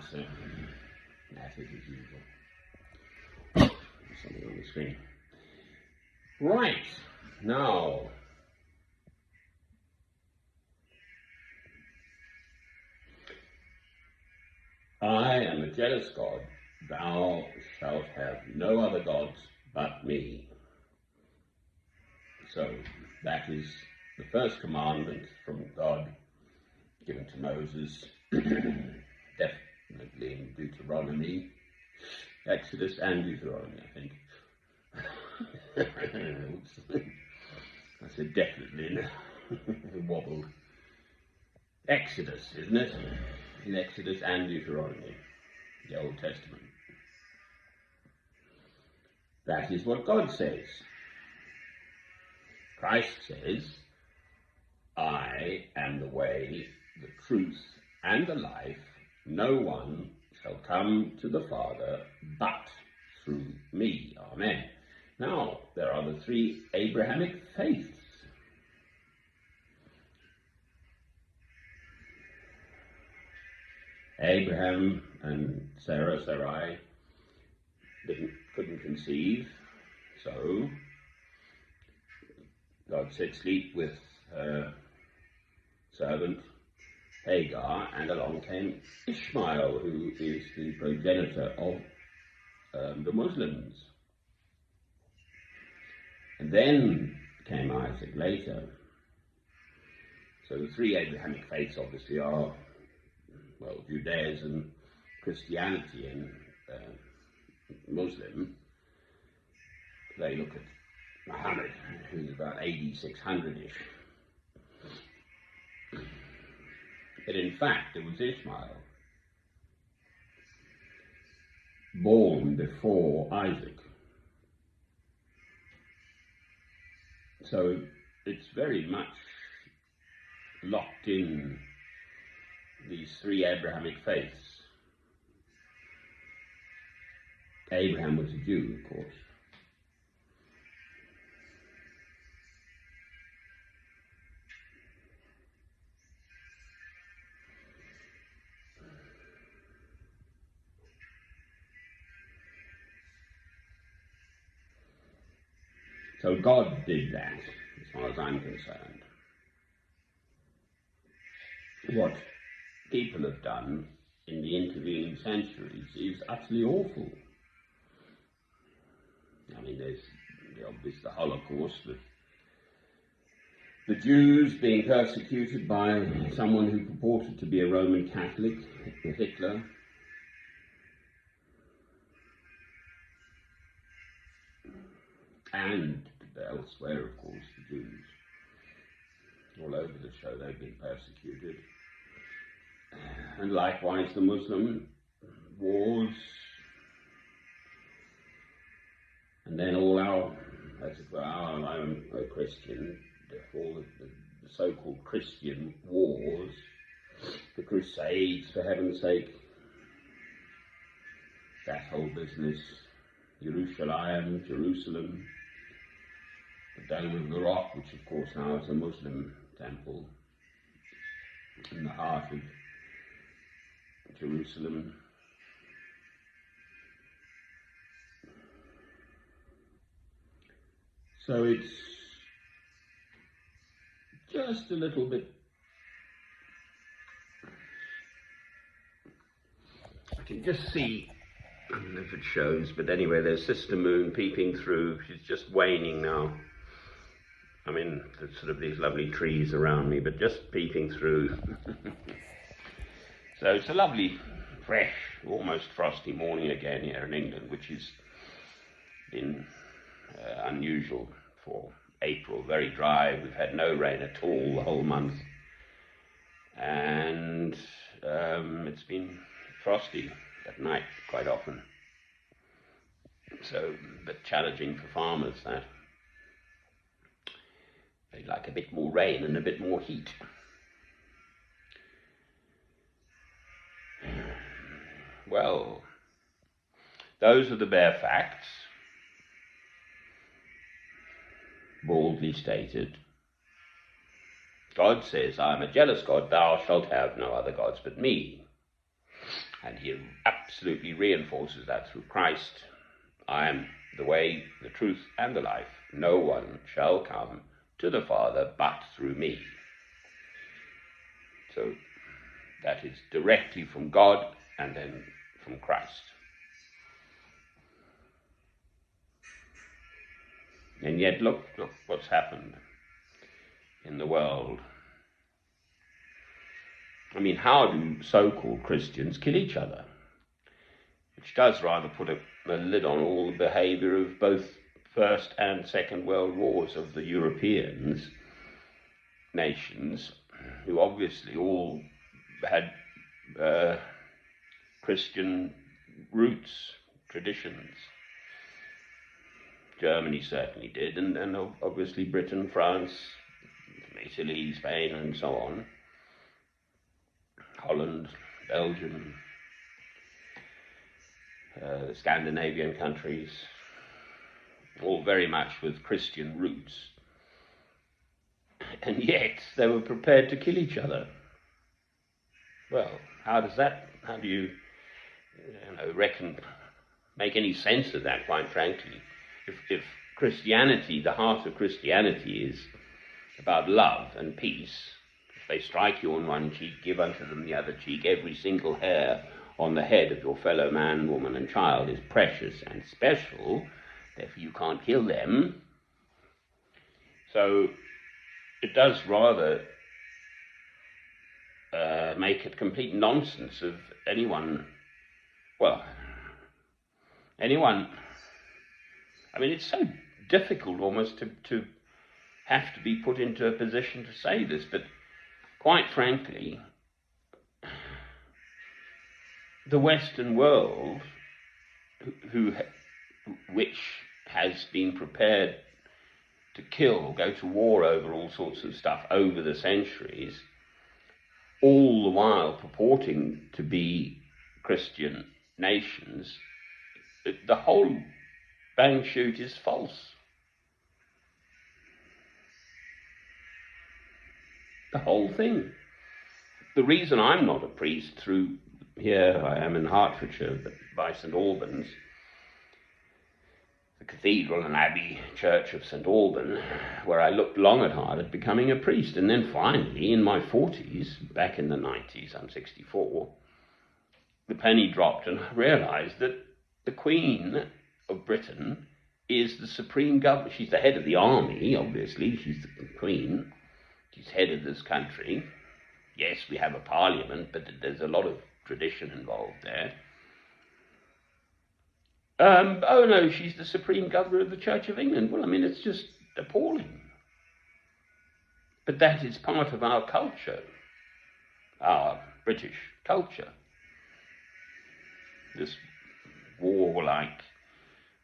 answer. That is as usual. Something on the screen. Right, now. I am a jealous God. Thou shalt have no other gods but me. So that is the first commandment from God given to Moses, definitely in Deuteronomy, Exodus and Deuteronomy, I think. I said definitely, wobbled. Exodus, isn't it? In Exodus and Deuteronomy, the Old Testament. That is what God says. Christ says, I am the way, the truth, and the life. No one shall come to the Father but through me. Amen. Now, there are the three Abrahamic faiths. Abraham and Sarai couldn't conceive, so God said, sleep with her servant Hagar, and along came Ishmael, who is the progenitor of the Muslims. And then came Isaac later. So the three Abrahamic faiths obviously are, well, Judaism, Christianity, and Muslim. They look at Muhammad, who's about AD 600-ish. But in fact, it was Ishmael, born before Isaac. So it's very much locked in these three Abrahamic faiths. Abraham was a Jew, of course. So God did that, as far as I'm concerned. What people have done in the intervening centuries is utterly awful. I mean, there's the obvious, the Holocaust, the Jews being persecuted by someone who purported to be a Roman Catholic, Hitler. And elsewhere, of course, the Jews. All over the show, they've been persecuted. And likewise, the Muslim wars. And then all our, as it were, I'm a Christian, all the so-called Christian wars, the Crusades, for heaven's sake, that whole business, Jerusalem, the Dome of the Rock, which of course now is a Muslim temple in the heart of Jerusalem. So it's just a little bit, I can just see, I don't know if it shows, but anyway, there's Sister Moon peeping through. She's just waning now. I mean, there's sort of these lovely trees around me, but just peeping through. So it's a lovely, fresh, almost frosty morning again here in England, which has been unusual for April. Very dry. We've had no rain at all the whole month. And it's been frosty at night quite often. So, but challenging for farmers, that. They like a bit more rain and a bit more heat. Well, those are the bare facts, baldly stated. God says, I am a jealous God, thou shalt have no other gods but me. And he absolutely reinforces that through Christ. I am the way, the truth, and the life. No one shall come to the Father but through me. So that is directly from God and then from Christ. And yet look what's happened in the world. I mean, how do so-called Christians kill each other? Which does rather put a lid on all the behaviour of both First and Second World Wars of the Europeans nations, who obviously all had Christian roots, traditions. Germany certainly did, and obviously Britain, France, Italy, Spain, and so on. Holland, Belgium, the Scandinavian countries, all very much with Christian roots. And yet they were prepared to kill each other. Well, how do you make any sense of that, quite frankly? If Christianity, the heart of Christianity is about love and peace, if they strike you on one cheek, give unto them the other cheek. Every single hair on the head of your fellow man, woman, and child is precious and special, therefore you can't kill them. So it does rather make it complete nonsense of anyone. I mean, it's so difficult almost to have to be put into a position to say this, but quite frankly, the Western world, which has been prepared to kill, go to war over all sorts of stuff over the centuries, all the while purporting to be Christian nations, the whole bang shoot is false. The whole thing. The reason I'm not a priest, through here I am in Hertfordshire, but by St Albans, the cathedral and abbey church of St Alban, where I looked long and hard at becoming a priest, and then finally in my 40s, back in the 90s, I'm 64, the penny dropped and I realised that the Queen of Britain is the supreme governor. She's the head of the army, obviously, she's the Queen, she's head of this country. Yes, we have a parliament, but there's a lot of tradition involved there. Oh no, she's the supreme governor of the Church of England. Well, I mean, it's just appalling. But that is part of our culture, our British culture. This warlike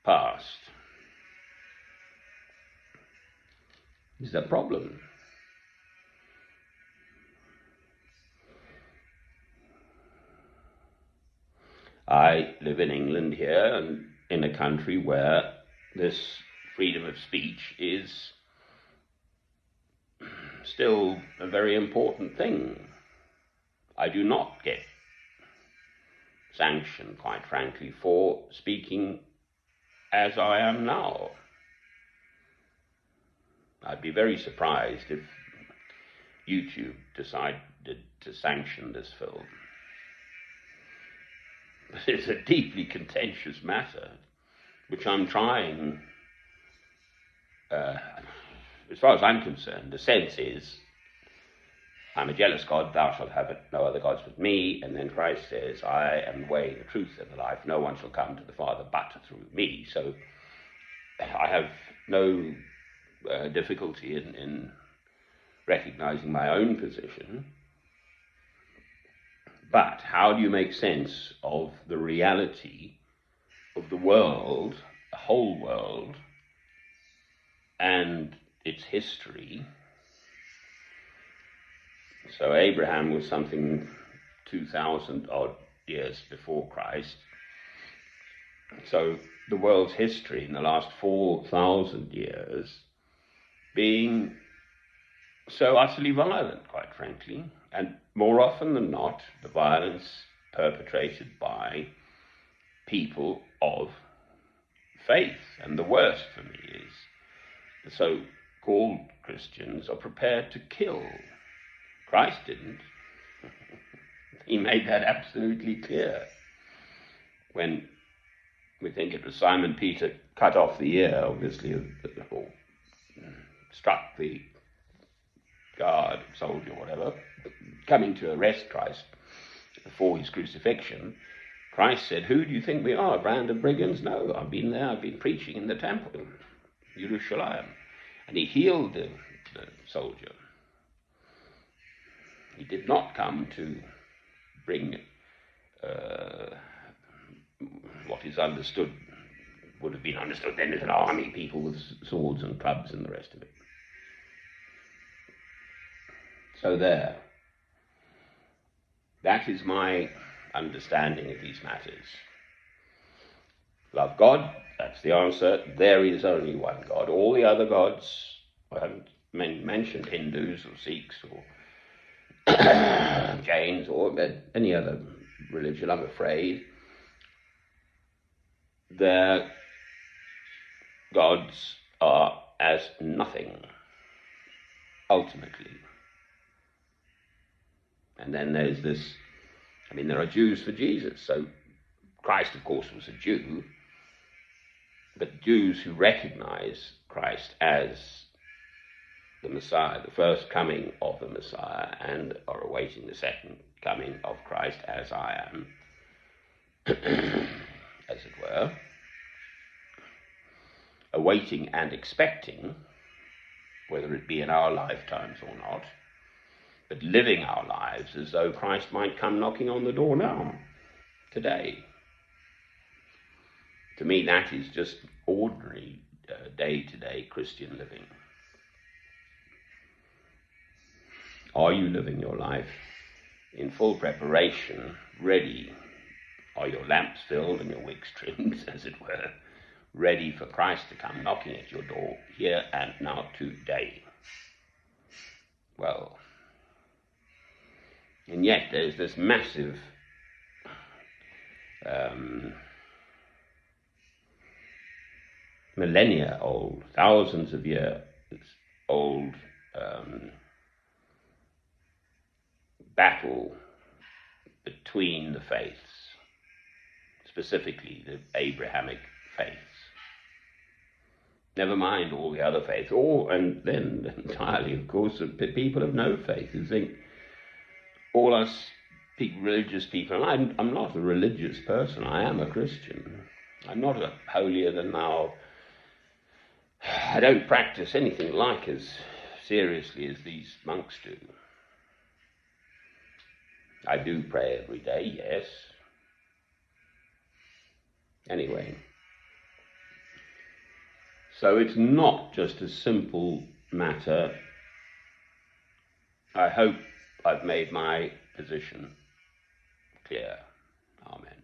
past is a problem. I live in England here, and in a country where this freedom of speech is still a very important thing. I do not get sanctioned, quite frankly, for speaking as I am now. I'd be very surprised if YouTube decided to sanction this film. It's a deeply contentious matter, which I'm trying, as far as I'm concerned, the sense is, I'm a jealous God, thou shalt have no other gods but me, and then Christ says, I am the way, the truth, and the life, no one shall come to the Father but through me. So I have no difficulty in recognizing my own position. But how do you make sense of the reality of the world, the whole world, and its history? So Abraham was something 2,000 odd years before Christ. So the world's history in the last 4,000 years being so utterly violent, quite frankly, and more often than not, the violence perpetrated by people of faith. And the worst for me is the so-called Christians are prepared to kill. Christ didn't. He made that absolutely clear. When we think it was Simon Peter cut off the ear, obviously, or struck the guard, soldier, whatever, coming to arrest Christ before his crucifixion, Christ said, "Who do you think we are, a band of brigands? No, I've been there, I've been preaching in the temple, Jerusalem." And he healed the soldier. He did not come to bring what is understood, would have been understood then as an army, people with swords and clubs and the rest of it. So there. That is my understanding of these matters. Love God, that's the answer. There is only one God. All the other gods, I haven't mentioned Hindus or Sikhs or Jains or any other religion, I'm afraid. Their gods are as nothing, ultimately. And then there's this, there are Jews for Jesus. So Christ, of course, was a Jew, but Jews who recognize Christ as the Messiah, the first coming of the Messiah, and are awaiting the second coming of Christ, as I am, as it were, awaiting and expecting, whether it be in our lifetimes or not, but living our lives as though Christ might come knocking on the door now, today. To me, that is just ordinary day-to-day Christian living. Are you living your life in full preparation, ready? Are your lamps filled and your wicks trimmed, as it were, ready for Christ to come knocking at your door here and now today? Well, and yet there's this massive millennia old, thousands of years old battle between the faiths, specifically the Abrahamic faiths. Never mind all the other faiths, and then entirely, of course, people of no faith who think all us religious people, and I'm not a religious person, I am a Christian. I'm not a holier than thou. I don't practice anything like as seriously as these monks do. I do pray every day, yes. Anyway, so it's not just a simple matter. I hope I've made my position clear. Amen.